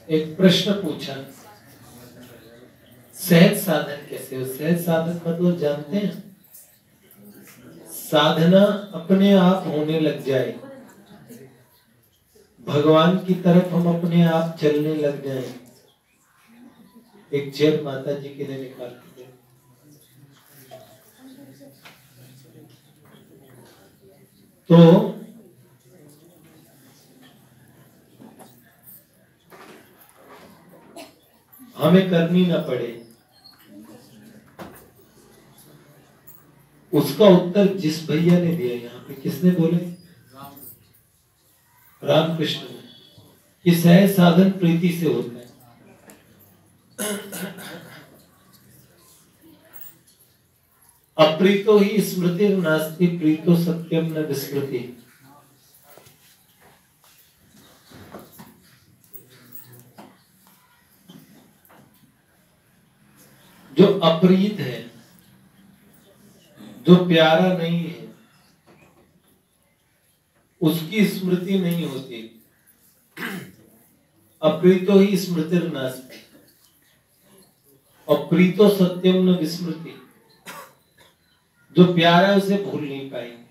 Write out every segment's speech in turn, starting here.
एक प्रश्न पूछा, सहज साधन कैसे हो? सहज साधन मतलब जानते हैं? साधना अपने आप होने लग जाए, भगवान की तरफ हम अपने आप चलने लग जाएं। एक चेयर माता जी के लिए निकाल के दे। तो हमें करनी ना पड़े। उसका उत्तर जिस भैया ने दिया, यहाँ पे किसने बोले? रामकृष्ण ने, कि सहज साधन प्रीति से होता है। अप्रीतो ही स्मृति नास्ति, प्रीतो सत्यम न विस्मृति। जो अप्रीत है, जो प्यारा नहीं है, उसकी स्मृति नहीं होती। अप्रीतो ही स्मृति नास्ति, अप्रीतो सत्यम न विस्मृति। जो प्यारा है उसे भूल नहीं पाएंगे,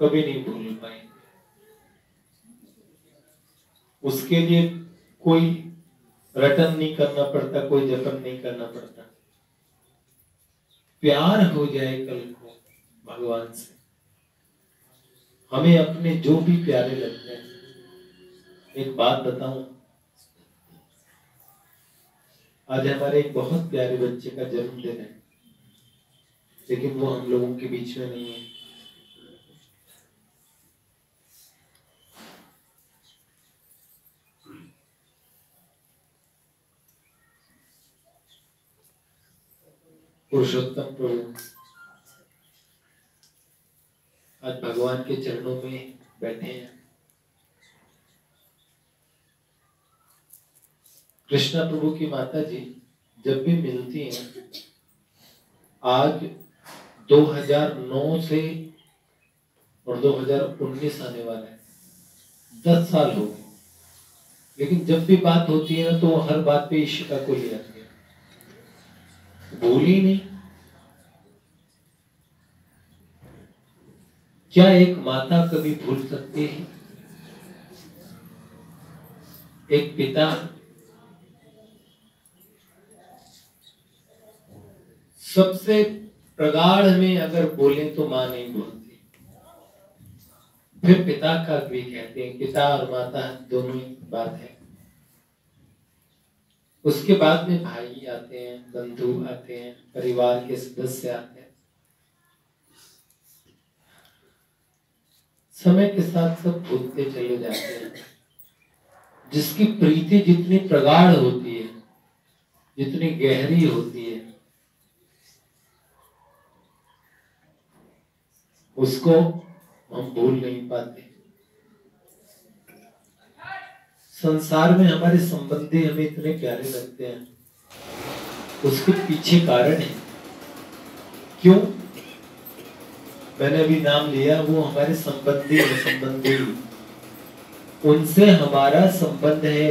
कभी नहीं भूल पाएंगे। उसके लिए कोई रटन नहीं करना पड़ता, कोई जपन नहीं करना पड़ता। प्यार हो जाए कल को भगवान से, हमें अपने जो भी प्यारे लगते हैं। एक बात बताऊं, आज हमारे एक बहुत प्यारे बच्चे का जन्मदिन है, लेकिन वो हम लोगों के बीच में नहीं है। पुरुषोत्तम प्रभु आज भगवान के चरणों में बैठे हैं। कृष्णा प्रभु की माता जी जब भी मिलती हैं, आज 2009 से और 2019 आने वाला है, 10 साल हो गए, लेकिन जब भी बात होती है ना तो हर बात पे इशिका को ले आती है, भूली नहीं। क्या एक माता कभी भूल सकती है? एक पिता सबसे प्रगाढ़ में अगर बोले तो मां नहीं बोलती। फिर पिता का भी कहते हैं, पिता और माता दोनों ही बात है। उसके बाद में भाई आते हैं, बंधु आते हैं, परिवार के सदस्य आते हैं। समय के साथ सब भूलते चले जाते हैं। जिसकी प्रीति जितनी प्रगाढ़ होती है, जितनी गहरी होती है, उसको हम भूल नहीं पाते। संसार में हमारे संबंधी हमें इतने प्यारे लगते हैं, उसके पीछे कारण है। क्यों? मैंने अभी नाम लिया, वो हमारे संबंधी है। संबंधी, उनसे हमारा संबंध है,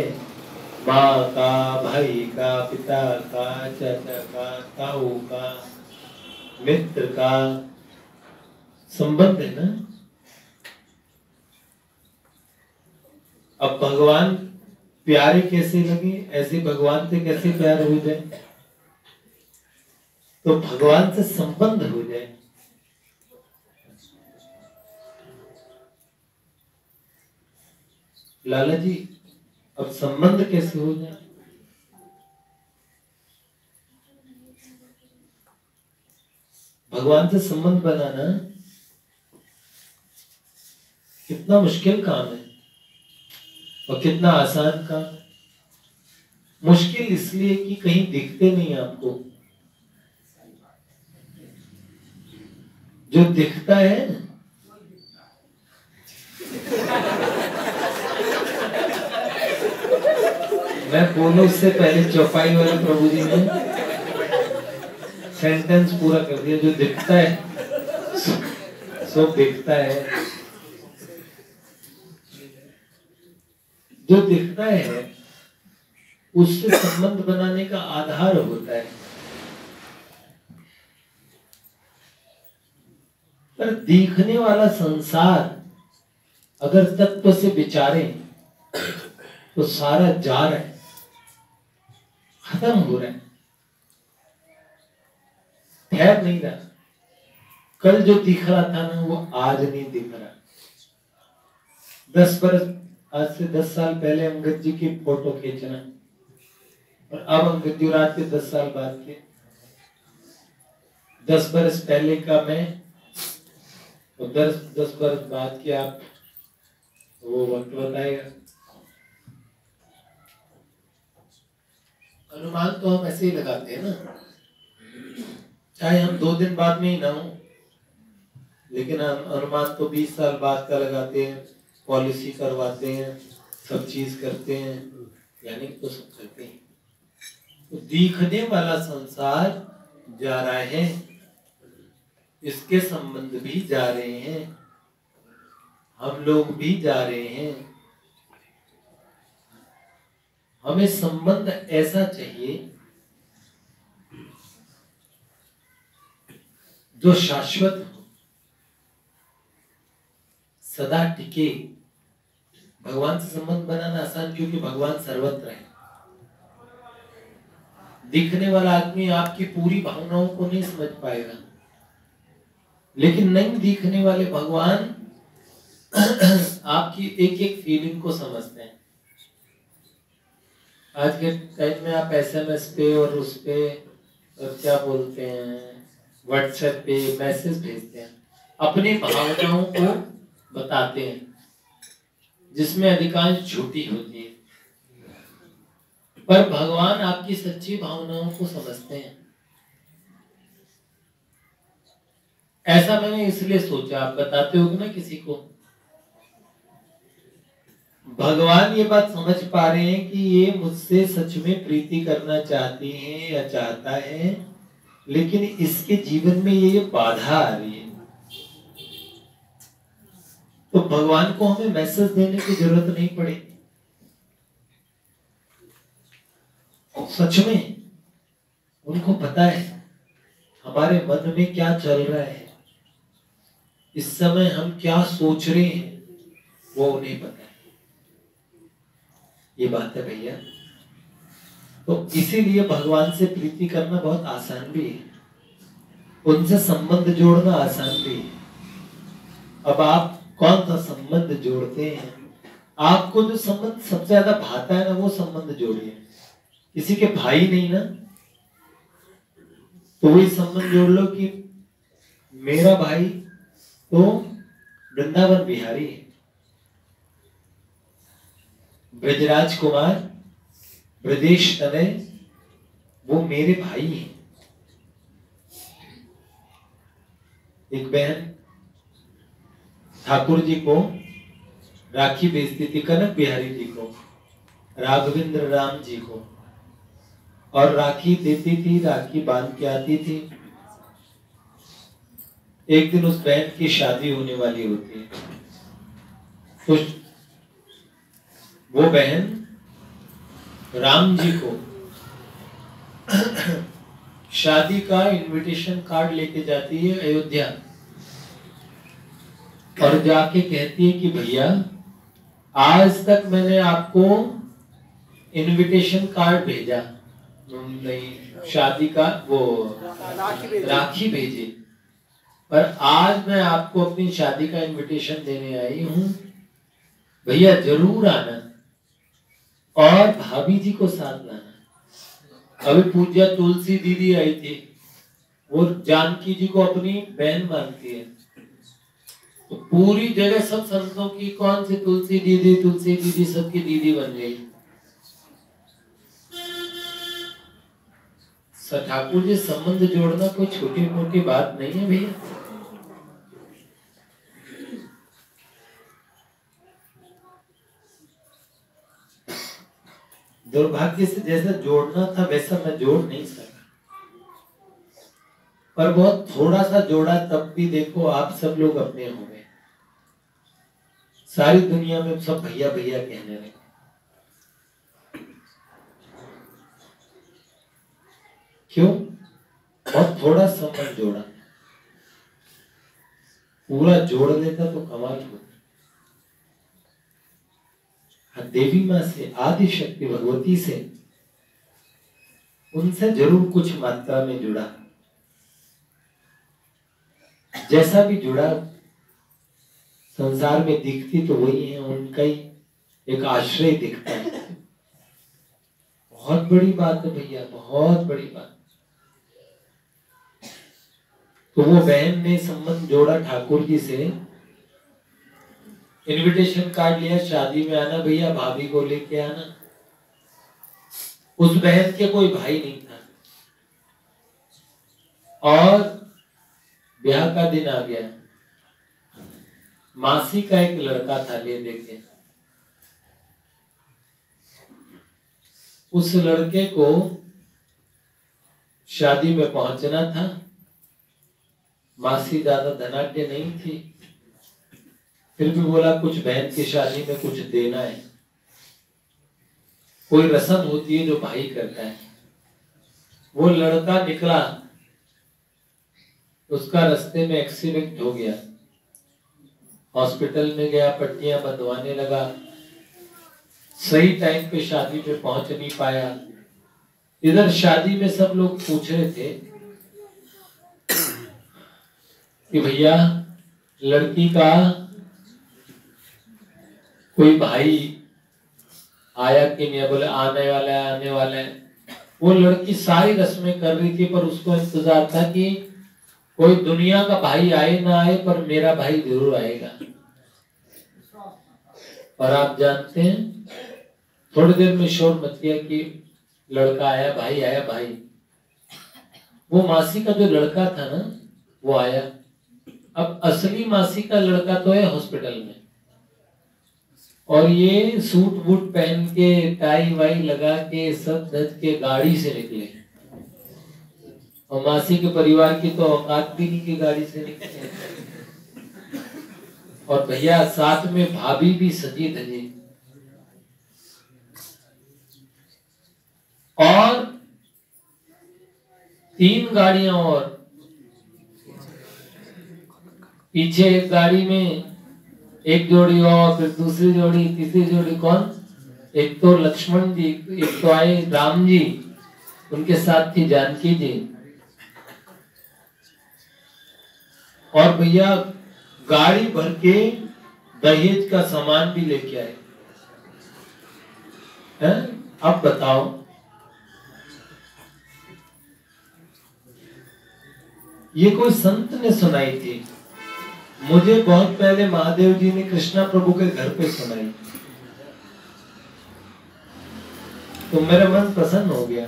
माँ का, भाई का, पिता का, चाचा का, ताऊ का, मित्र का संबंध है ना। अब भगवान प्यारे कैसे लगे, ऐसे भगवान से कैसे प्यार हो जाए? तो भगवान से संबंध हो जाए। लाला जी, अब संबंध कैसे हो जाए? भगवान से संबंध बनाना कितना मुश्किल काम है और कितना आसान काम। मुश्किल इसलिए कि कहीं दिखते नहीं आपको। जो दिखता है मैं बोलूं उससे पहले चौपाई वाले प्रभु जी ने सेंटेंस पूरा कर दिया। जो दिखता है सब दिखता है, जो दिखता है उससे संबंध बनाने का आधार होता है। पर दिखने वाला संसार अगर तत्व से विचारें तो सारा जा रहा है, खत्म हो रहा है, ठहर नहीं रहा। कल जो दिख रहा था ना वो आज नहीं दिख रहा। 10 बरस, आज से 10 साल पहले अंगद जी की फोटो खींचना और अब अंगद जी रात के 10 साल बाद के, 10 बरस पहले का मैं और 10 बरस बाद के आप, वो वक्त बताएगा। अनुमान तो हम ऐसे ही लगाते हैं ना, चाहे हम 2 दिन बाद में ही ना हो, लेकिन हम अनुमान तो 20 साल बाद का लगाते हैं, पॉलिसी करवाते हैं, सब चीज करते हैं, यानी तो सब करते हैं। तो दिखने वाला संसार जा रहा है, इसके संबंध भी जा रहे हैं, हम लोग भी जा रहे हैं। हमें संबंध ऐसा चाहिए जो शाश्वत हो, सदा टिके। भगवान से संबंध बनाना आसान, क्योंकि भगवान सर्वत्र है। दिखने वाला आदमी आपकी पूरी भावनाओं को नहीं समझ पाएगा, लेकिन नहीं दिखने वाले भगवान आपकी एक एक फीलिंग को समझते हैं। आज के टाइम में आप SMS पे और उस पे और क्या बोलते हैं, WhatsApp पे मैसेज भेजते हैं, अपनी भावनाओं को बताते हैं, जिसमें अधिकांश झूठी होती है। पर भगवान आपकी सच्ची भावनाओं को समझते हैं। ऐसा मैंने इसलिए सोचा, आप बताते हो ना किसी को, भगवान ये बात समझ पा रहे हैं कि ये मुझसे सच में प्रीति करना चाहती हैं या चाहता है, लेकिन इसके जीवन में ये बाधा आ रही है। तो भगवान को हमें मैसेज देने की जरूरत नहीं पड़ेगी। सच में उनको पता है हमारे मन में क्या चल रहा है, इस समय हम क्या सोच रहे हैं, वो उन्हें पता है। ये बात है भैया। तो इसीलिए भगवान से प्रीति करना बहुत आसान भी है, उनसे संबंध जोड़ना आसान भी है। अब आप कौन सा संबंध जोड़ते हैं? आपको जो संबंध सबसे ज्यादा भाता है ना, वो संबंध जोड़िए। किसी के भाई नहीं ना, तो वही संबंध जोड़ लो कि मेरा भाई तो वृंदावन बिहारी है, ब्रजराज कुमार, ब्रजेश तनय, वो मेरे भाई हैं। एक बहन ठाकुर जी को राखी भेजती थी, कनक बिहारी जी को, राघवेंद्र राम जी को, और राखी देती थी, राखी बांध के आती थी। एक दिन उस बहन की शादी होने वाली होती है, तो वो बहन राम जी को शादी का इनविटेशन कार्ड लेके जाती है अयोध्या, और जाके कहती है कि भैया आज तक मैंने आपको इनविटेशन कार्ड भेजा नहीं, शादी का वो राखी भेजी, पर आज मैं आपको अपनी शादी का इनविटेशन देने आई हूं, भैया जरूर आना और भाभी जी को साथ लाना। अभी पूज्य तुलसी दीदी आई थी, वो जानकी जी को अपनी बहन मानती है, तो पूरी जगह सब संतों की कौन सी तुलसी दीदी सबकी दीदी बन गई। ठाकुर जी संबंध जोड़ना कोई छोटी मोटी बात नहीं है भैया। दुर्भाग्य से जैसा जोड़ना था वैसा मैं जोड़ नहीं सका, पर बहुत थोड़ा सा जोड़ा, तब भी देखो आप सब लोग अपने हो गए। सारी दुनिया में सब भैया भैया कहने लगे। क्यों? बहुत थोड़ा संबंध जोड़ा। पूरा जोड़ लेता तो कमाल होती। देवी माँ से, आदि शक्ति भगवती से, उनसे जरूर कुछ मात्रा में जुड़ा। जैसा भी जुड़ा संसार में दिखती तो वही है, उनका ही एक आश्रय दिखता है। बहुत बड़ी बात है भैया, बहुत बड़ी बात। तो वो बहन ने संबंध जोड़ा ठाकुर जी से, इनविटेशन कार्ड लिया, शादी में आना भैया, भाभी को लेके आना। उस बहन के कोई भाई नहीं था और ब्याह का दिन आ गया। मासी का एक लड़का था ले देके, उस लड़के को शादी में पहुंचना था। मासी ज्यादा धनाढ्य नहीं थी, फिर भी बोला कुछ बहन की शादी में कुछ देना है। कोई रस्म होती है जो भाई करता है। वो लड़का निकला, उसका रास्ते में एक्सीडेंट हो गया, हॉस्पिटल में गया, पट्टियां बंधवाने लगा, सही टाइम पे शादी पे पहुंच नहीं पाया। इधर शादी में सब लोग पूछ रहे थे कि भैया लड़की का कोई भाई आया कि नहीं? बोले आने वाला है, आने वाला है। वो लड़की सारी रस्में कर रही थी, पर उसको इंतजार था कि कोई दुनिया का भाई आए ना आए, पर मेरा भाई जरूर आएगा। और आप जानते हैं, थोड़ी देर में शोर मच गया कि लड़का आया, भाई आया, भाई। वो मासी का जो लड़का था ना, वो आया। अब असली मासी का लड़का तो है हॉस्पिटल में, और ये सूट बूट पहन के, टाई वाई लगा के, सब धज के गाड़ी से निकले। और मासी के परिवार की तो औकात भी नहीं कि गाड़ी से निकले। और भैया साथ में भाभी भी सजी धजी, और 3 गाड़ियां, और पीछे एक गाड़ी में एक जोड़ी, और फिर दूसरी जोड़ी, तीसरी जोड़ी। कौन? एक तो लक्ष्मण जी, एक तो आए राम जी, उनके साथ थी जानकी जी। और भैया गाड़ी भर के दहेज का सामान भी लेके आए हैं। अब बताओ, ये कोई संत ने सुनाई थी, मुझे बहुत पहले महादेव जी ने कृष्णा प्रभु के घर पे सुनाई, तो मेरा मन प्रसन्न हो गया।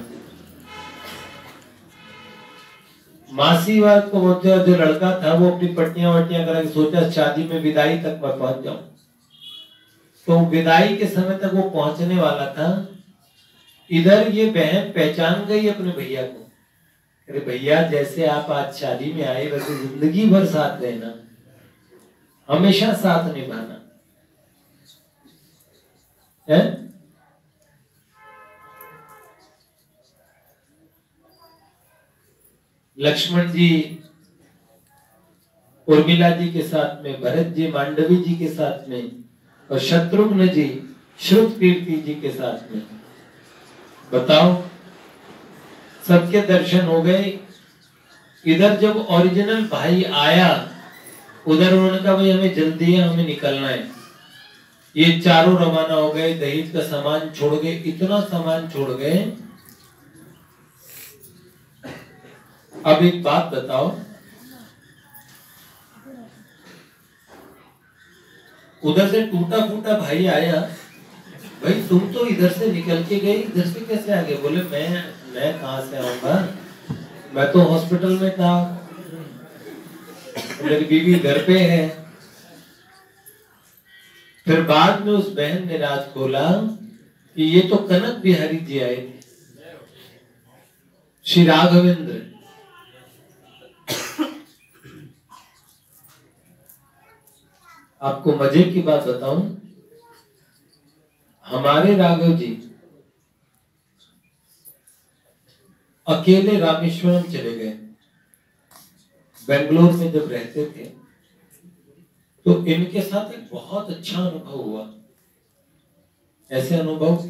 मासी वाल को जो लड़का था वो अपनी पट्टियां वट्टियां करा के सोचा शादी में विदाई तक मैं पहुंच जाऊं। तो विदाई के समय तक वो पहुंचने वाला था। इधर ये बहन पहचान गई अपने भैया को। अरे भैया, जैसे आप आज शादी में आए वैसे जिंदगी भर साथ रहना, हमेशा साथ निभाना है। लक्ष्मण जी उर्मिला जी के साथ में, भरत जी मांडवी जी के साथ में, और शत्रुघ्न जी श्रुत कीर्ति जी के साथ में। बताओ, सबके दर्शन हो गए। इधर जब ओरिजिनल भाई आया, उधर उन्होंने कहा भाई हमें जल्दी है, हमें निकलना है। ये चारों रवाना हो गए, दहेज का सामान छोड़ गए, इतना सामान छोड़ गए। अब एक बात बताओ, उधर से टूटा फूटा भाई आया, भाई तुम तो इधर से निकल के गए, इधर से कैसे आ गए? बोले मैं कहां से आऊंगा, मैं तो हॉस्पिटल में था, मेरी बीवी घर पे है। फिर बाद में उस बहन ने राज खोला कि ये तो कनक बिहारी जी आए थे, श्री राघवेंद्र। आपको मजे की बात बताऊं, हमारे राघव जी अकेले रामेश्वरम चले गए। बेंगलोर में जब रहते थे तो इनके साथ एक बहुत अच्छा अनुभव हुआ। ऐसे अनुभव,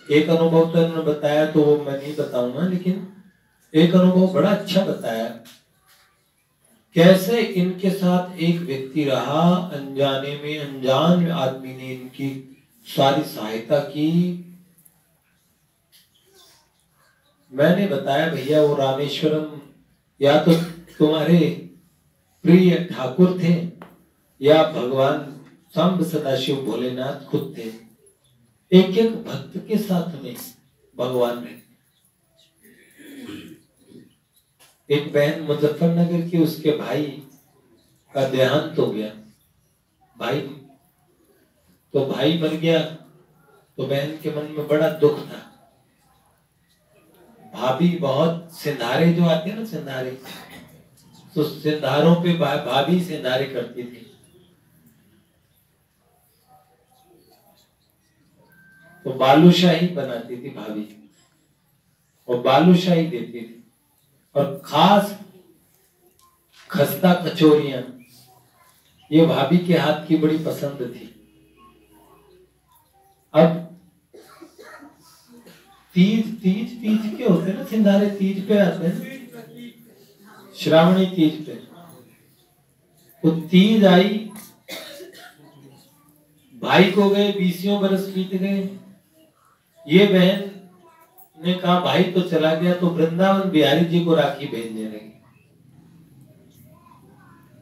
एक अनुभव तो इन्होंने बताया तो वो मैं नहीं बताऊंगा, लेकिन एक अनुभव बड़ा अच्छा बताया। कैसे इनके साथ एक व्यक्ति रहा, अनजाने में अनजान आदमी ने इनकी सारी सहायता की। मैंने बताया भैया वो रामेश्वरम या तो तुम्हारे प्रिय ठाकुर थे या भगवान सांब सदाशिव भोलेनाथ खुद थे। एक एक भक्त के साथ में भगवान ने, एक बहन मुजफ्फरनगर की, उसके भाई का देहांत हो गया। भाई तो भाई मर गया तो बहन के मन में बड़ा दुख था। भाभी बहुत सिंधारे जो आते हैं ना, सिंधारे, तो सिंधारों पे भाभी सिंधारे करती थी। तो बालूशाही बनाती थी भाभी और बालूशाही देती थी, और खास खस्ता कचौरियां ये भाभी के हाथ की बड़ी पसंद थी। अब तीज के होते हैं ना सिंधारे, तीज पे आते हैं, श्रावणी तीज पे। तो तीज आई, भाई को गए 20 बरस बीत गए। ये बहन ने कहा भाई तो चला गया, तो वृंदावन बिहारी जी को राखी भेजने लगी।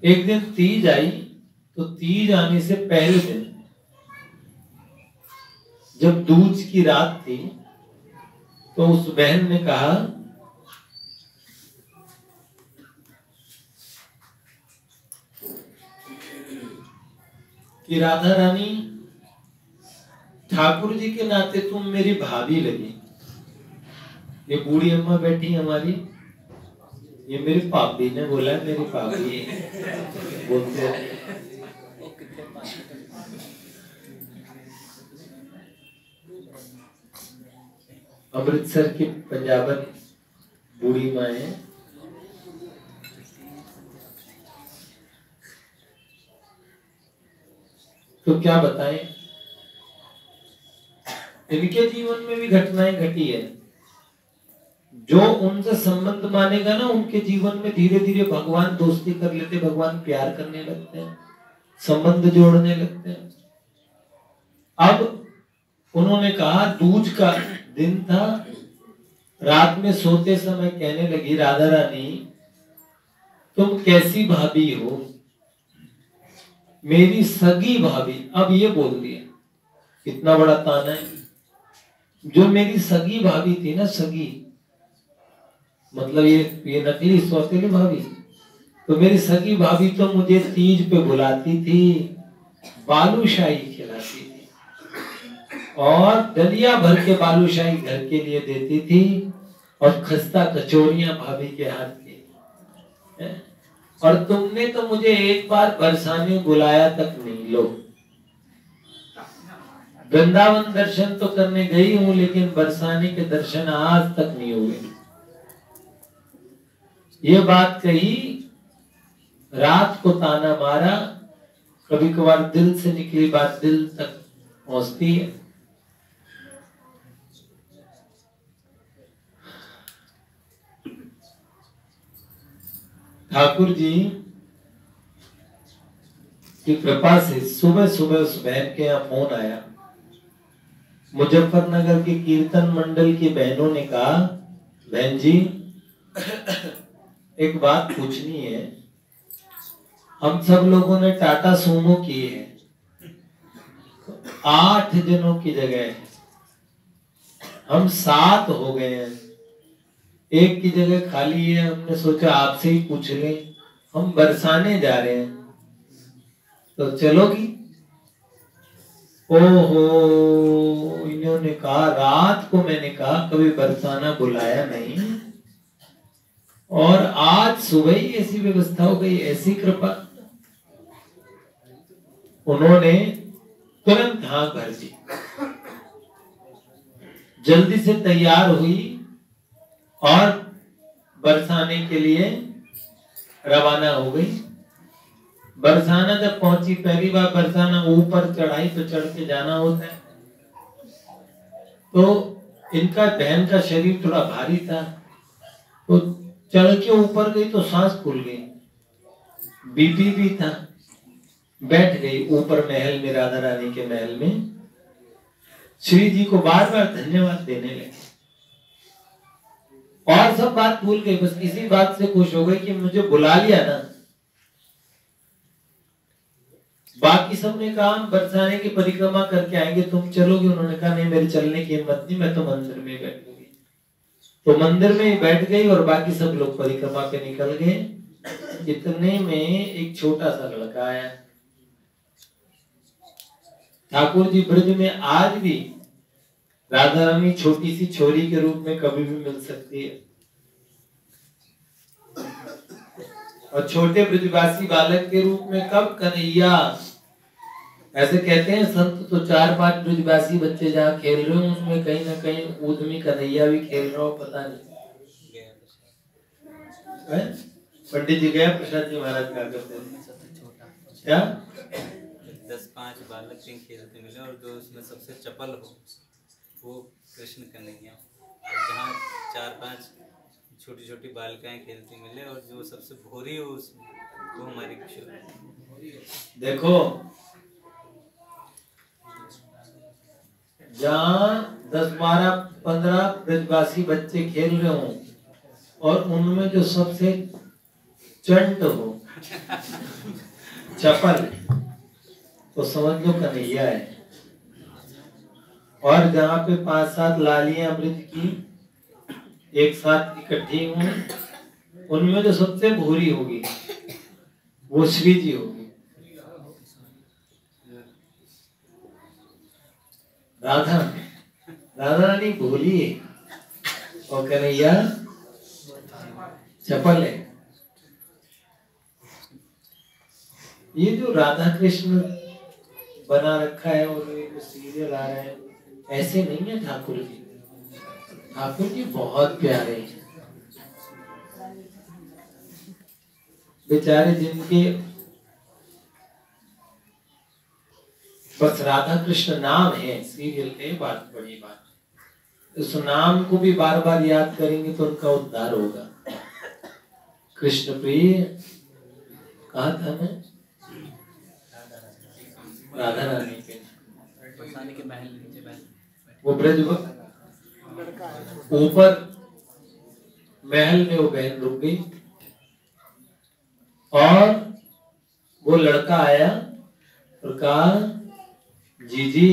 एक दिन तीज आई, तो तीज आने से पहले दिन जब दूज की रात थी, तो उस बहन ने कहा कि राधा रानी, ठाकुर जी के नाते तुम मेरी भाभी लगी। ये बूढ़ी अम्मा बैठी हमारी, ये मेरी पापी ने बोला, मेरी पापी बोलते हैं। अमृतसर की पंजाबन बूढ़ी माँ है। तो क्या बताएं, इनके जीवन में भी घटनाएं घटी है। जो उनसे संबंध मानेगा ना, उनके जीवन में धीरे धीरे भगवान दोस्ती कर लेते, भगवान प्यार करने लगते हैं, संबंध जोड़ने लगते हैं। अब उन्होंने कहा, दूज का दिन था, रात में सोते समय कहने लगी, राधा रानी तुम कैसी भाभी हो, मेरी सगी भाभी। अब ये बोल दिया, कितना बड़ा ताना है। जो मेरी सगी भाभी थी ना, सगी मतलब ये नकली सौतेली भाभी, तो मेरी सगी भाभी तो मुझे तीज पे बुलाती थी, बालूशाही खिलाती थी, और डलिया भर के बालूशाही घर के लिए देती थी, और खस्ता कचौरियां भाभी के हाथ की। और तुमने तो मुझे एक बार बरसाने बुलाया तक नहीं। लो, वृंदावन दर्शन तो करने गई हूं, लेकिन बरसाने के दर्शन आज तक नहीं हुए। ये बात कही, रात को ताना मारा। कभी कभार दिल से निकली बात दिल तक पहुंचती है। ठाकुर जी की कृपा से सुबह सुबह उस बहन के यहाँ फोन आया। मुजफ्फरनगर के कीर्तन मंडल की बहनों ने कहा, बहन जी एक बात पूछनी है। हम सब लोगों ने टाटा सूमो किए हैं, 8 जनों की जगह हम 7 हो गए हैं, एक की जगह खाली है। हमने सोचा आपसे ही पूछ लें, हम बरसाने जा रहे हैं, तो चलोगी? ओहो, इन्होंने कहा, रात को मैंने कहा कभी बरसाना बुलाया नहीं, और आज सुबह ही ऐसी व्यवस्था हो गई, ऐसी कृपा। उन्होंने तुरंत हाँक भर दी, जल्दी से तैयार हुई और बरसाने के लिए रवाना हो गई। बरसाना जब पहुंची, पहली बार बरसाना ऊपर चढ़ाई पे चढ़ के जाना होता है, तो इनका बहन का शरीर थोड़ा भारी था, तो चढ़ के ऊपर गई तो सांस फूल गई, बीपी भी था, बैठ गई ऊपर महल में, राधा रानी के महल में। श्री जी को बार बार धन्यवाद देने लगे और सब बात भूल गई, बस इसी बात से खुश हो गई कि मुझे बुला लिया ना। बाकी सबने कहा हम बरसाने की परिक्रमा करके आएंगे, तुम चलोगे? उन्होंने कहा नहीं, मेरे चलने की हिम्मत नहीं, मैं तो मंदिर में बैठूंगी। तो मंदिर में ही बैठ गई और बाकी सब लोग परिक्रमा पे निकल गए। इतने में एक छोटा सा लड़का आया। ठाकुर जी ब्रज में आज भी राधा रानी छोटी सी छोरी के रूप में कभी भी मिल सकती है, और छोटे ब्रजवासी बालक के रूप में कब कन्हैया। ऐसे कहते हैं संत, तो 4-5 ब्रजवासी बच्चे जहाँ खेल रहे हो उसमें कहीं ना कहीं ऊधमी कन्हैया भी खेल रहा हो, पता नहीं। पंडित जी गया, प्रसाद जी महाराज क्या करते थे? क्या 10-5 बालक कहीं खेलते मिले और जो उसमें सबसे चपल हो वो कृष्ण कन्हैया, और जहाँ 4-5 छोटी छोटी बालिकाएं खेलती मिले और जो सबसे भोरी हो उसमें वो हमारी किशोर। देखो, जहाँ 10-12-15 ब्रजवासी बच्चे खेल रहे हो और उनमें जो सबसे चंट हो, चपल, तो समझ लो कन्हैया है। और जहाँ पे 5-7 लालियां ब्रज की एक साथ इकट्ठी हों, उनमें जो सबसे भूरी होगी वो श्री जी होगी। राधा रानी भोली है और कन्हैया चपल है। ये जो राधा कृष्ण बना रखा है और ये सीरियल आ रहा है, ऐसे नहीं है ठाकुर जी। ठाकुर जी बहुत प्यारे हैं, बेचारे जिनके बस राधा कृष्ण नाम है सीरियल के, बात बड़ी बात। उस नाम को भी बार बार याद करेंगे तो उनका उद्धार होगा। कृष्ण प्रिय कहा था मैं, राधा रानी के वो ब्रज ऊपर महल में वो बहन रुक गई और वो लड़का आया और कहा जीजी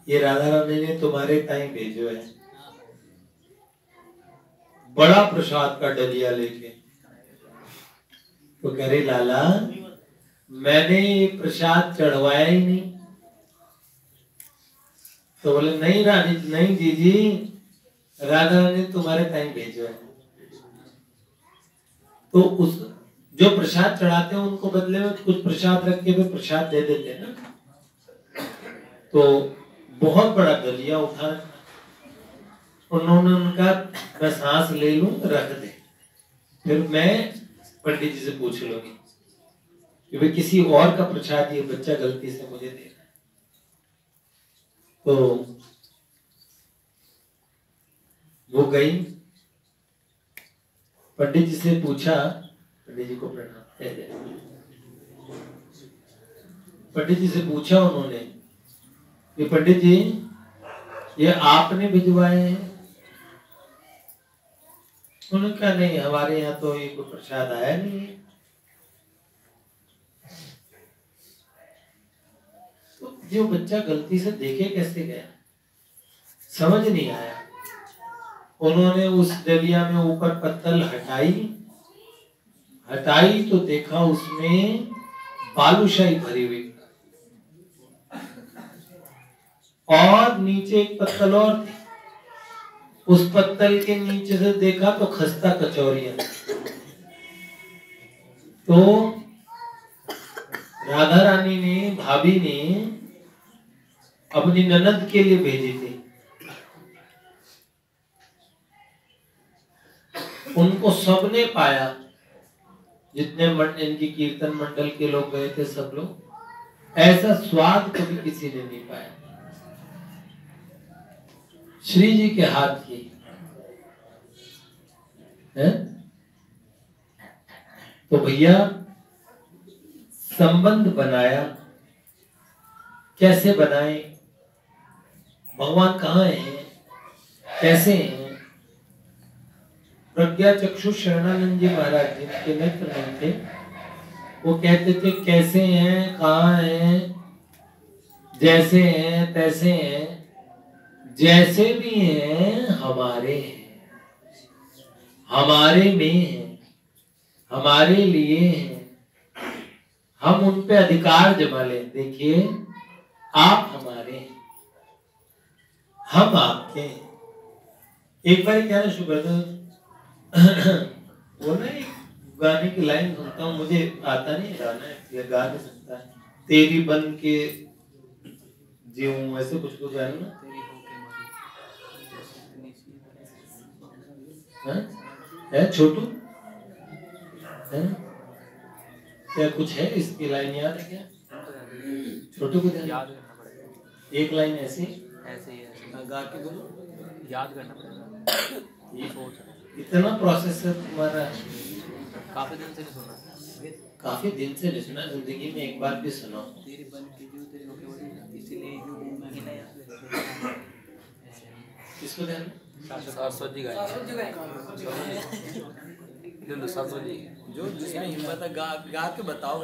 ये राधा रानी ने तुम्हारे ताई भेजो है, बड़ा प्रसाद का डलिया लेके। तो कह रही लाला मैंने प्रसाद चढ़वाया ही नहीं। तो बोले नहीं रानी, नहीं जीजी, राधा रानी तुम्हारे ताई भेजो है। तो उस जो प्रसाद चढ़ाते हैं उनको बदले में कुछ प्रसाद रख के भी प्रसाद दे देते हैं ना। तो बहुत बड़ा डलिया उठा, उन्होंने उनका मैं सांस ले लूं रख दे, फिर मैं पंडित जी से पूछ लूंगी कि वे किसी और का प्रसाद ये बच्चा गलती से मुझे दे रहा है। तो वो गई, पंडित जी से पूछा, पंडित जी को प्रणाम, पंडित जी से पूछा उन्होंने कि पंडित जी ये आपने भिजवाए हैं? उन्होंने कहा नहीं, हमारे यहाँ तो ये कोई प्रसाद आया नहीं है। तो जो बच्चा गलती से देखे कैसे गया, समझ नहीं आया। उन्होंने उस डलिया में ऊपर पत्तल हटाई तो देखा उसमें बालूशाही भरी हुई और नीचे एक पत्तल और थी। उस पत्तल के नीचे से देखा तो खस्ता कचौरियां। तो राधा रानी ने, भाभी ने अपनी ननद के लिए भेजे थे। उनको सबने पाया, जितने इनकी कीर्तन मंडल के लोग गए थे सब लोग, ऐसा स्वाद कभी किसी ने नहीं पाया श्री जी के हाथ की है। तो भैया संबंध बनाया, कैसे बनाए, भगवान कहाँ हैं, कैसे हैं। प्रज्ञा चक्षु शरणानंद जी महाराज जी के नेत्र नहीं थे, वो कहते थे कैसे हैं, कहाँ हैं, जैसे हैं तैसे हैं, जैसे भी हैं हमारे हैं, हमारे में हैं, हमारे लिए हैं, हम उन पे अधिकार जमा लें। देखिए आप हमारे हैं, हम आपके हैं। एक बार क्या ना शुभ्रत वो ना एक गाने की लाइन सुनता हूँ, मुझे आता नहीं गाना है, गा नहीं सकता, तेरी बन के जीऊं, ऐसे कुछ तो गाना ना, है छोटू है क्या, कुछ है इसकी लाइन याद है क्या छोटू को? याद एक लाइन ऐसे गा के बोलो, याद करना पड़ेगा। इतना प्रोसेस है तुम्हारा, काफी दिन से नहीं सुना, काफी दिन से नहीं सुना, जिंदगी में एक बार भी सुना। तेरी बन के जो तेरी होके बड़ी, इसीलिए किसको ध्यान? सरस्वती गाय, सरस्वती जो जिसमें हिम्मत है गा के बताओ।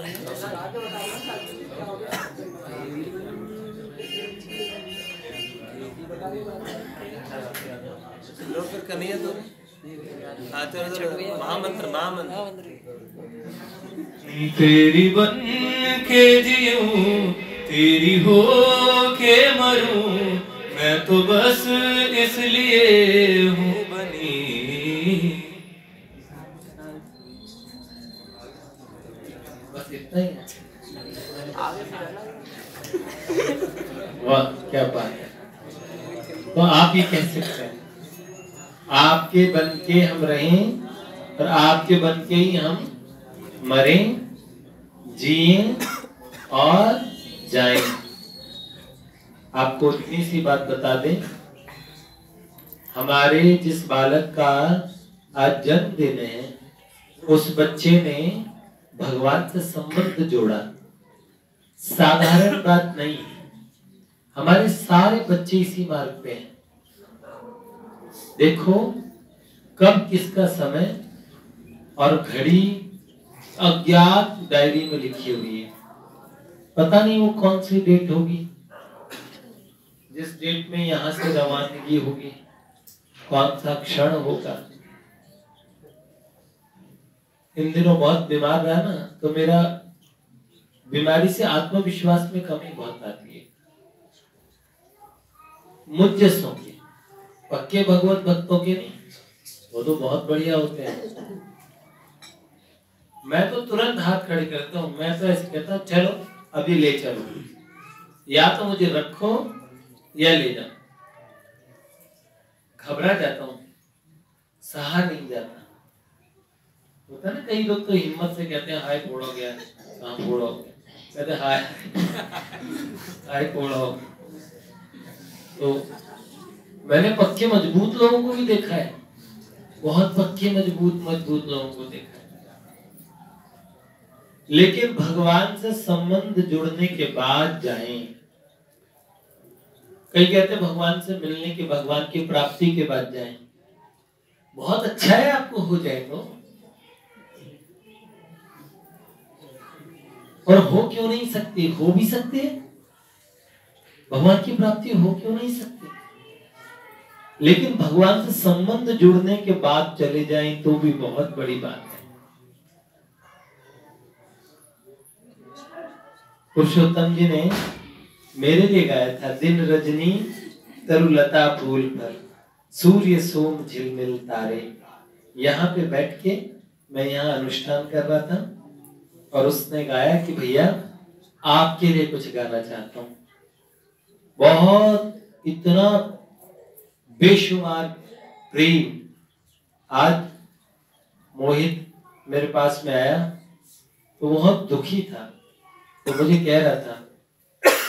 लोग फिर कन्हैया तो महामंत्र, महामंत्र। तेरी बन के जीऊं, तेरी हो के मरूं, मैं तो बस इसलिए हूँ बनी। बस इतना ही। वाह क्या बात है। तो आप ये कह सकते हैं आपके बन के हम रहें और आपके बन के ही हम मरें, जिएं और जाएं। आपको इतनी सी बात बता दें, हमारे जिस बालक का आज जन्मदिन है, उस बच्चे ने भगवान से संबंध जोड़ा। साधारण बात नहीं, हमारे सारे बच्चे इसी मार्ग पे हैं। देखो कब किसका समय और घड़ी अज्ञात डायरी में लिखी हुई है, पता नहीं वो कौन सी डेट होगी, जिस डेट में यहां से रवानगी होगी, कौन सा क्षण होगा। इन दिनों बहुत बीमार रहा ना, तो मेरा बीमारी से आत्मविश्वास में कमी बहुत आती है। मुझ जैसों के, पक्के भगवत भक्तों के नहीं, वो तो बहुत बढ़िया होते हैं। मैं तो तुरंत हाथ खड़े करता हूँ, मैं तो ऐसे कहता हूँ चलो अभी ले चलो, या तो मुझे रखो या ले जाओ। घबरा जाता हूँ, सहा नहीं जाता। होता ना कई लोग तो हिम्मत से कहते हैं हाय फोड़ा गया, कहाँ फोड़ा हो गया, कहते हाय हाय फोड़ा हो। तो मैंने पक्के मजबूत लोगों को भी देखा है, बहुत पक्के मजबूत लोगों को देखा है, लेकिन भगवान से संबंध जुड़ने के बाद जाएं। कई कहते हैं भगवान से मिलने के, भगवान की प्राप्ति के बाद जाएं। बहुत अच्छा है आपको हो जाए तो, और हो क्यों नहीं सकती, हो भी सकते हैं, भगवान की प्राप्ति हो क्यों नहीं सकती, लेकिन भगवान से संबंध जुड़ने के बाद चले जाएं तो भी बहुत बड़ी बात है। पुरुषोत्तम जी ने मेरे लिए गाया था, दिन रजनी तरुलता फूल पर, सूर्य सोम झिलमिल तारे। यहाँ पे बैठ के मैं यहाँ अनुष्ठान कर रहा था और उसने गाया कि भैया आपके लिए कुछ गाना चाहता हूँ। बहुत इतना बेशुमार प्रेम। आज मोहित मेरे पास में आया तो बहुत दुखी था, तो मुझे कह रहा था,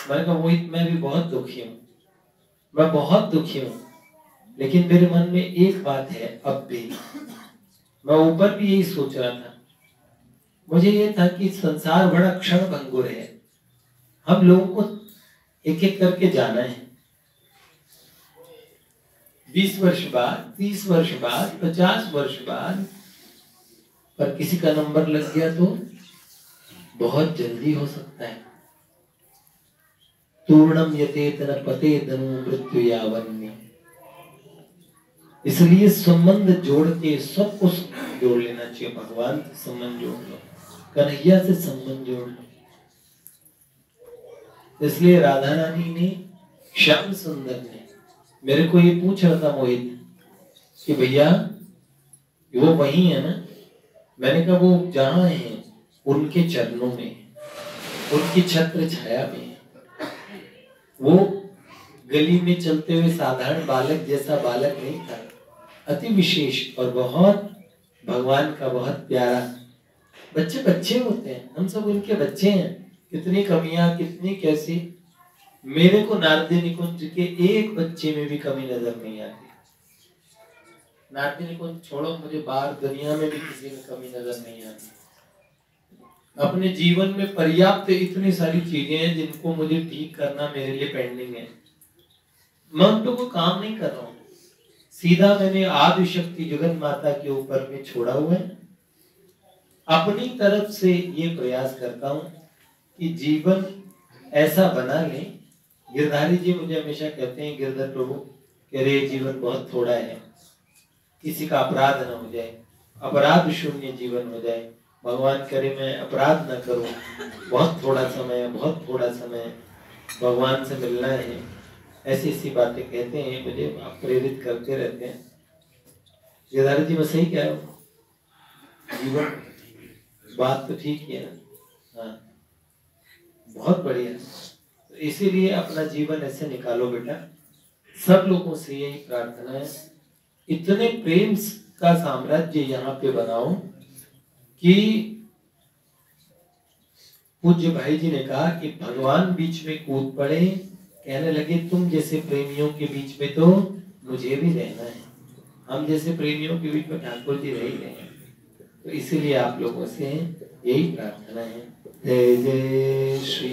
मैंने कहा मोहित मैं भी बहुत दुखी हूँ, मैं बहुत दुखी हूँ, लेकिन मेरे मन में एक बात है अब भी, मैं ऊपर भी यही सोच रहा था, मुझे ये था कि संसार बड़ा क्षण भंगुर है, हम लोगों को एक एक करके जाना है। 20 वर्ष बाद, 30 वर्ष बाद, 50 वर्ष बाद, पर किसी का नंबर लग गया तो बहुत जल्दी हो सकता है। तूर्णम यतेतन पते धनु मृत्यु यावन्य। इसलिए संबंध जोड़ के सब कुछ जोड़ लेना चाहिए। भगवान से संबंध जोड़ लो, कन्हैया से संबंध जोड़ लो। इसलिए राधा रानी ने, श्याम सुंदर ने मेरे को ये पूछ रहा था मोहित कि भैया वो वही है ना? मैंने कहा वो जहां है उनके चरणों में, उनकी छत्र छाया में। वो गली में चलते हुए साधारण बालक जैसा बालक नहीं था, अति विशेष और बहुत भगवान का बहुत प्यारा। बच्चे बच्चे होते हैं, हम सब उनके बच्चे हैं। कितनी कमियां, कितनी कैसी। मेरे को नारदी निकुंज के एक बच्चे में भी कमी नजर नहीं आती। नारदी निकुंज छोड़ो, मुझे बाहर दुनिया में भी किसी में कमी नजर नहीं आती। अपने जीवन में पर्याप्त इतनी सारी चीजें हैं जिनको मुझे ठीक करना मेरे लिए पेंडिंग है। मैं उन को काम नहीं कर रहा हूँ, सीधा मैंने आदि शक्ति जगन माता के ऊपर में छोड़ा हुआ है। अपनी तरफ से ये प्रयास करता हूँ कि जीवन ऐसा बना ले। गिरधारी जी मुझे हमेशा कहते हैं, गिरधर प्रभु कह रहे जीवन बहुत थोड़ा है, किसी का अपराध न हो जाए, अपराध शून्य जीवन हो जाए। भगवान करे मैं अपराध न करूं, बहुत थोड़ा समय है, बहुत थोड़ा समय भगवान से मिलना है। ऐसी ऐसी बातें कहते हैं, मुझे आप प्रेरित करते रहते हैं। गिरधारी जी मैं सही कह रहा हूँ? जीवन बात तो ठीक है ना? हाँ, बहुत बढ़िया। तो इसीलिए अपना जीवन ऐसे निकालो बेटा। सब लोगों से यही प्रार्थना है, इतने प्रेम का साम्राज्य यहाँ पे बनाओ कि पूज्य भाई जी ने कहा कि भगवान बीच में कूद पड़े, कहने लगे तुम जैसे प्रेमियों के बीच में तो मुझे भी रहना है, हम जैसे प्रेमियों के बीच में ठाकुर जी रह ही रहे हैं। तो इसीलिए आप लोगों से यही प्रार्थना है। जय जय श्री